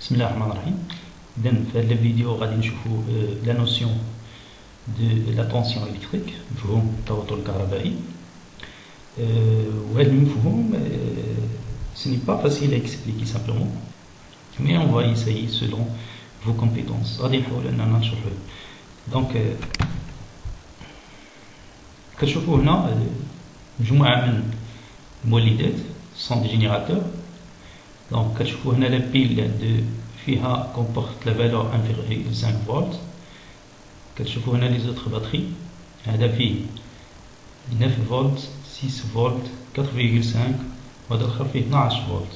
بسم الله الرحمن الرحيم. إذا في هذا الفيديو غادي نشوفوا لا نوسيون دو لا طونسيون إلكتريك، مفهوم التوتر الكهربائي. وهذا المفهوم ce n'est pas facile à expliquer simplement, mais on va essayer selon vos compétences. غادي نحاول أننا نشرحه. دونك كتشوفوا هنا مجموعة من المولدات sont des générateurs. Donc كتشوفوا هنا la pile فيها comporte la valeur 1,5 فولت. كتشوفوا هنا les autres batteries هذا فيه 9 فولت 6 فولت 4,5 وهذا الآخر فيه 12 فولت.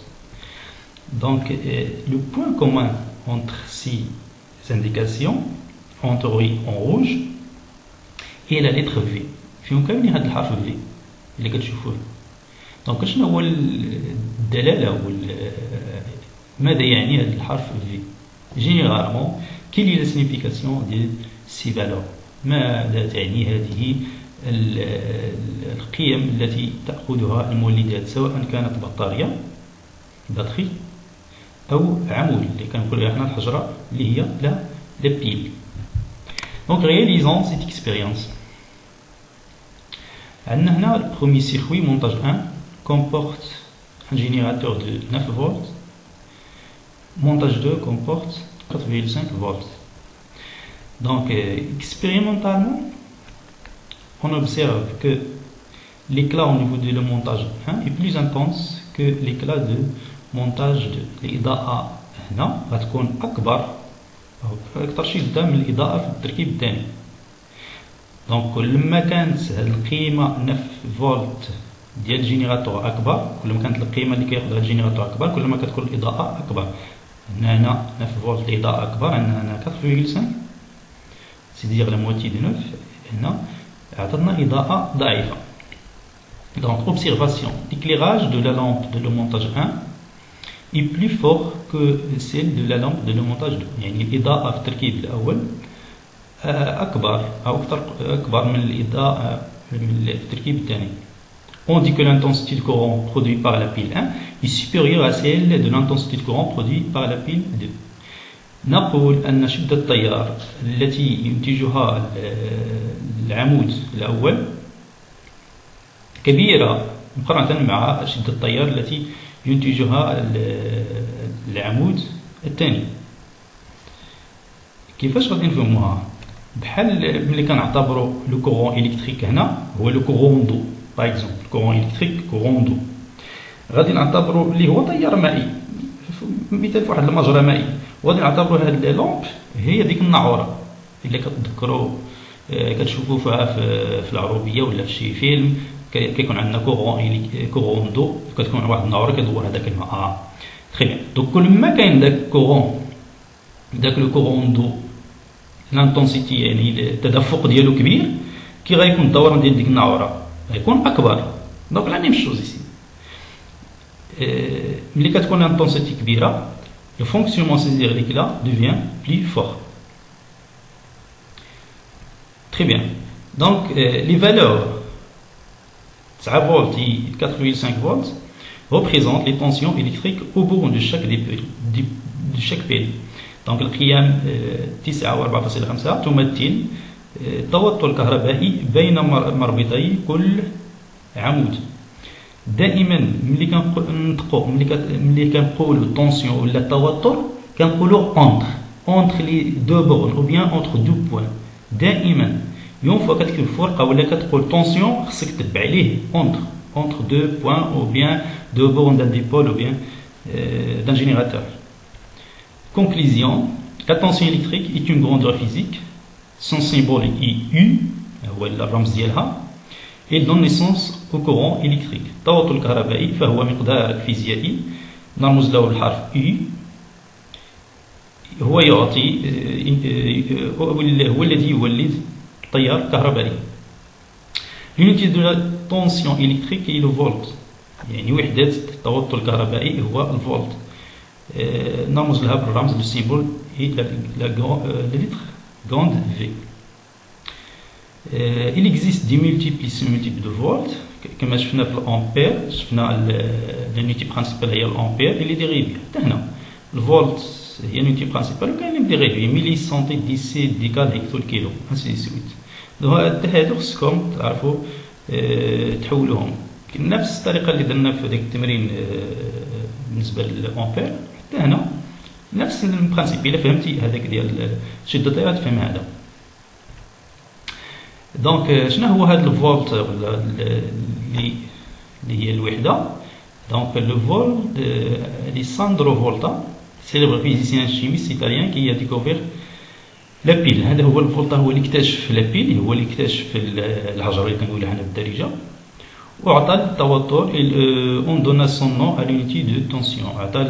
Donc le point commun entre ces indications en rouge et la lettre V فيهم كاملين هذا الحرف V اللي كتشوفوه. دونك شنو هو الدلاله ماذا يعني هذا الحرف V؟ جينيرالمون quelle est la signification de ces valeurs؟ ماذا تعني هذه القيم التي تأخذها المولدات، سواء كانت بطارية باتري أو عمود اللي كنقولوا احنا الحجرة اللي هي لا بيل. دونك réalisons cette expérience. عندنا هنا le premier circuit montage 1 comporte un générateur de 9 volts. Montage 2 comporte 4,5 volts. Donc, expérimentalement, on observe que l'éclat au niveau de le montage 1 est plus intense que l'éclat de montage 2. الإضاءة هنا غتكون أكبر أو أكثر شدة من الإضاءة في التركيب الثاني. دونك كل ما كانت القيمة 9 فولت ديال الجينيراتور أكبر، كل ما كانت القيمة اللي كياخذها الجينيراتور أكبر، كل ما كتكون الإضاءة أكبر. هنا 9 فولت الإضاءة أكبر، عندنا هنا 4,5 c'est-à-dire la moitié de 9. هنا عطاتنا إضاءة ضعيفة. Donc observation, l'éclairage de la lampe de le montage 1 est plus fort que celle de la lampe de le montage 2. يعني الإضاءة في التركيب الأول أكبر أو أكبر من الإضاءة من التركيب الثاني. On dit que l'intensité de courant produit par la pile 1 est supérieure à celle de l'intensité de courant produit par la pile 2. نقول أن شدة التيار التي ينتجها العمود الأول كبيرة مقارنة مع شدة التيار التي ينتجها العمود الثاني. كيفاش غادي نفهموها؟ بحال ملي كنعتبروا لو كورون إلكتريك هنا هو لو كورون دو باغ اكزومبل، كورون إلكتريك كورون دو غادي نعتبروا اللي هو تيار مائي، مثال واحد المجرى مائي، وغادي نعتبروا هاد لامب هي ديك الناعوره اللي كتذكروا كتشوفوا فيها في العروبيه ولا في شي فيلم كيكون عندنا كورون دو، كتكون واحد الناعوره كدور هذاك الماء. تري بيان. دونك كل ما كاين داك كورون داك لو كورون دو لانتونسيتي يعني التدفق ديالو كبير، كي غيكون الدوران ديال ديك الناعوره غيكون اكبر. دونك لا ميم شوز ici. ملي كتكون لانتونسيتي كبيره le fonctionnement c'est-à-dire l'éclat devient plus fort. Très bien. Donc les valeurs 9 volts et 4,5 volts représentent les tensions électriques au bout de chaque pile. Donc القيم 9 و4,5 تمثل التوتر الكهربائي بين مربطي كل عمود. دائما ملي كنطقوا ملي كنقولوا طونسيون ولا التوتر كنقولوا entre les deux bornes ou bien entre deux points. دائما يوم فوا كتكتب فرقه ولا كتقول طونسيون خصك تتبع عليه entre deux points ou bien deux bornes d'un dipôle ou bien d'un générateur. Conclusion, la tension électrique est une grandeur physique, son symbole est U هو الرمز ديالها. Il donne naissance au courant électrique. التوتر الكهربائي فهو مقدار فيزيائي نرمز له الحرف U. هو يعطي هو الذي يولد التيار الكهربائي. L'unité de la tension électrique est le volt. يعني وحدة التوتر الكهربائي هو الفولت. نرمز لها بالرمز le symbole et la lettre grande V. Il existe des multiples de volts كما شفنا في الامبير، شفنا l'unité principale هي الامبير اللي ديريفي. حتى هنا le volt هي l'unité principale وكاين دي ريغلي ملي سنتي ديسي ديكال هيكتو الكيلو ainsi de suite. هادو خصكم تعرفوا تحولوهم نفس الطريقه اللي درنا في داك التمرين بالنسبه للامبير. حتى هنا نفس البرانسيب. الا فهمتي هذاك ديال شده التيار تفهم هذا. دونك شنو هو هذا الفولت اللي هي الوحده؟ دونك لو فولت ليساندرو فولتا célèbre physicien chimiste italien qui a découvert la pile. هذا هو الفولتا، هو اللي اكتشف لا بيل، هو اللي اكتشف الحجر اللي كنقولها حنا بالدارجه، وعطى التوتر اون دونا سون نون ا لونيتي دو تونسيون. عطى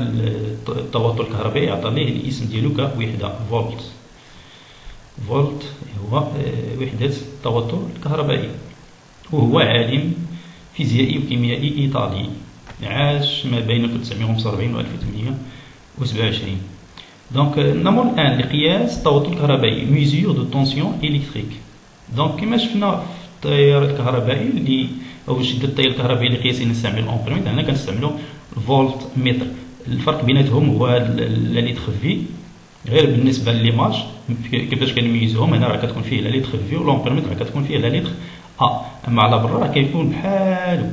التوتر الكهربائي عطى ليه الاسم ديالو كوحده فولت. فولت هو وحده التوتر الكهربائي، وهو عالم فيزيائي وكيميائي ايطالي عاش ما بين 1945 و 1827. دونك نمر الان لقياس التوتر الكهربائي ميزور دو تونسيون الكتريك. دونك كما شفنا في التيار الكهربائي اللي او شده التيار الكهربائي اللي قياسي نستعمل الامبير، هنا كنستعملوا الفولت متر. الفرق بيناتهم هو لا ليتر في، غير بالنسبه لليماج كيفاش كنميزوهم. هنا راه كتكون فيه لا ليتر في، والامبير متر كتكون فيه لا ليتر ا. اما على برا راه كيكون بحال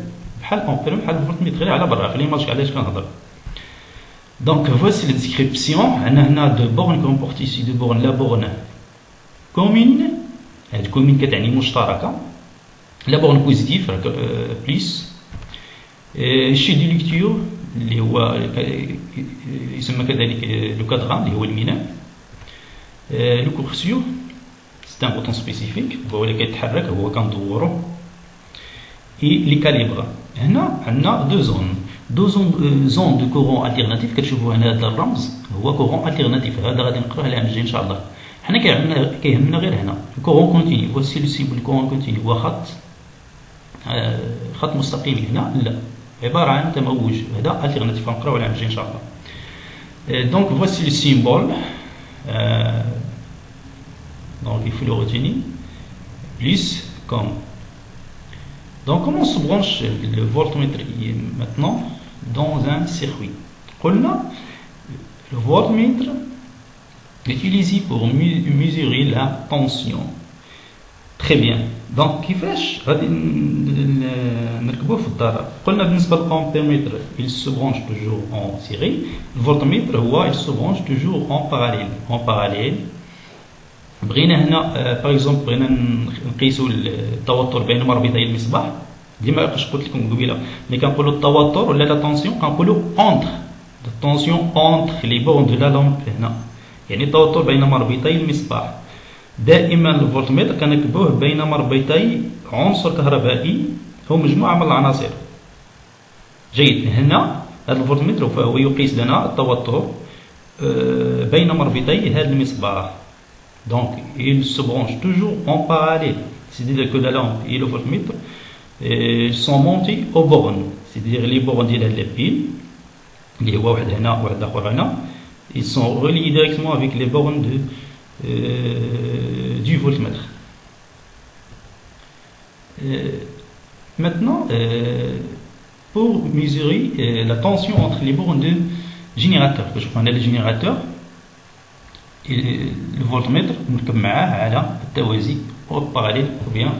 الامبير بحال الفولت متر غير على برا. في ليماج علاش كنهضر. Donc voici la description. On a deux bornes comportent ici deux bornes. La borne commune, elle commune كتعني مشتركة. La borne positive plus. الشيء دي lecture اللي هو يسمى كذلك لو كادران اللي هو الميناء. لو كورسيو c'est un bouton spécifique هو اللي كيتحرك، هو كندورو. et les calibres. هنا عندنا deux zones. دو زون دو كورون التيرناتيف. كتشوفوا هنا هذا الرمز هو كورون التيرناتيف. هذا غادي نقراه العام الجاي ان شاء الله. حنا كيهمنا غير هنا الكورون كونتيني. فوسي لو سيمبل الكورون كونتيني هو خط مستقيم. هنا لا، عباره عن تموج. هذا التيرناتيف غنقراو العام الجاي ان شاء الله. دونك فوسي لو سيمبل. دونك il faut le retenir plus comme. Donc comment on se branche le voltmètre maintenant dans un circuit? Le voltmètre est utilisé pour mesurer la tension. Très bien. Donc كيفاش غادي نركبوه في الدار؟ قلنا بالنسبة للأمبيرمètre il se branche toujours en série. Le voltmètre هو il se branche toujours en parallèle. بغينا هنا باغ اكزومبل بغينا نقيسوا التوتر بين مربطي المصباح. ديما قلت لكم قبيله ملي كنقولوا التوتر ولا لا طونسيون كنقولوا اونتر الطونسيون اونتر لي بورن دو لا لامب. هنا يعني التوتر بين مربطي المصباح. دائما الفولتمتر كنركبوه بين مربطي عنصر كهربائي هو مجموعه من العناصر. جيد. هنا هذا الفولتمتر فهو يقيس لنا التوتر بين مربطي هذا المصباح. Donc, ils se branchent toujours en parallèle. C'est-à-dire que la lampe et le voltmètre sont montés aux bornes. C'est-à-dire les bornes de la pile, ils sont reliés directement avec les bornes du voltmètre. Maintenant, pour mesurer la tension entre les bornes de générateur, que je connais les générateurs, الفولتمتر نركب معاه على التوازي او باراليل او بيان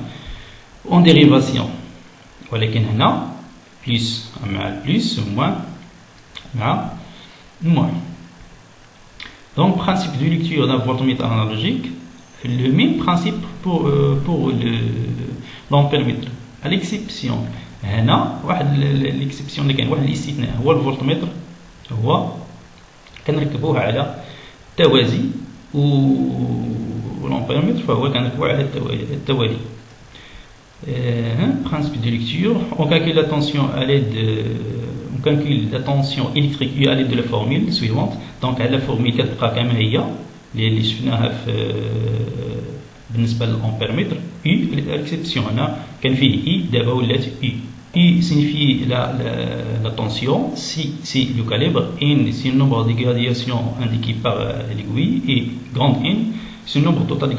اون ديريفاسيون. ولكن هنا بليس مع البليس وموان مع الموان. Donc principe de lecture d'un voltmètre analogique, le même principe pour l'ampèremètre. À l'exception هنا واحد الاكسبسيون اللي كاين، واحد الاستثناء هو الفولتمتر هو كنركبوه على التوازي والامبيرمètre فهو كنركبو على التوالي. Principe de lecture, on calcule la tension à l'aide on calcule la tension électrique à l'aide de la formule suivante. Donc la formule كتبقى كما هي اللي شفناها في بالنسبه للامبيرمètre. U l'exception هنا كان فيه I دابا ولات U. I signifie la tension, si c'est le calibre, N c'est le nombre de gradations indiqué par l'aiguille, et grande N c'est le nombre total de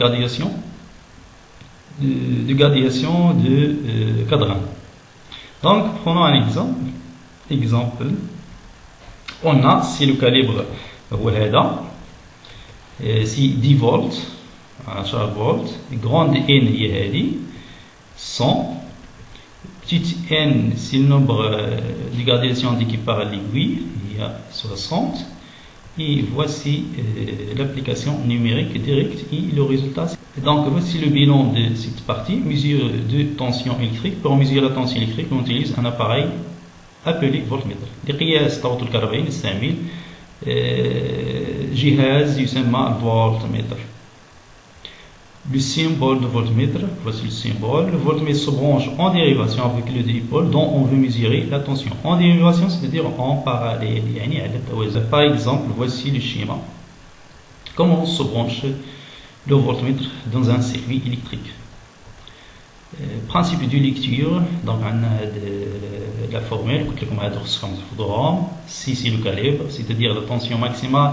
gradations de cadran. Donc prenons un exemple. On a, si le calibre هو هذا سي 10 فولت 10 فولت. grande N هي هذه 100. petite N c'est le nombre de gradation qui part à l'aiguille, il y a 60. Et voici l'application numérique directe et le résultat. Donc voici le bilan de cette partie. Mesure de tension électrique. Pour mesurer la tension électrique, on utilise un appareil appelé voltmètre. لقياس الضغط الكهربائي نستعمل جهاز يسمى voltmètre. Le symbole de voltmètre, voici le symbole. Le voltmètre se branche en dérivation avec le dipôle dont on veut mesurer la tension. En dérivation, c'est-à-dire en parallèle. Par exemple, voici le schéma. Comment se branche le voltmètre dans un circuit électrique. Principe de lecture, donc on a de la formule, si c'est le calibre, c'est-à-dire la tension maximale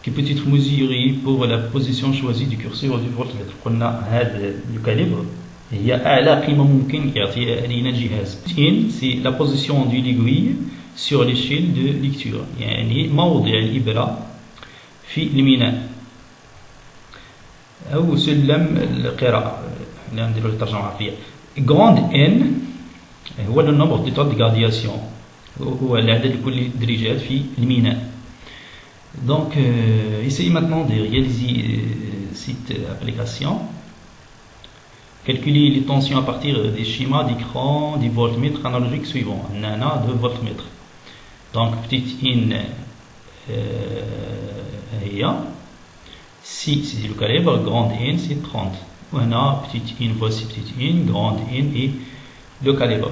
qui peut être mesurée pour la position choisie du curseur du voltmètre. On a le calibre, il y a أعلى قيمة ممكن يعطيها لنا الجهاز. C'est la position de l'aiguille sur l'échelle de lecture. يعني موضع الإبرة في الميناء أو سلم القراءة. نديرو الترجمة العربية. grande N هو le nombre d'étoiles de gradation، هو العدد لكل الدرجات في الميناء. Donc essayez maintenant de réaliser cette application. Calculer les tensions à partir des schémas d'écran des voltmètres analogiques suivants. On a 2 voltmètres. Donc petite N si c'est le calibre, grande N c'est 30. On a petite N, voici petite N, grande N et le calibre.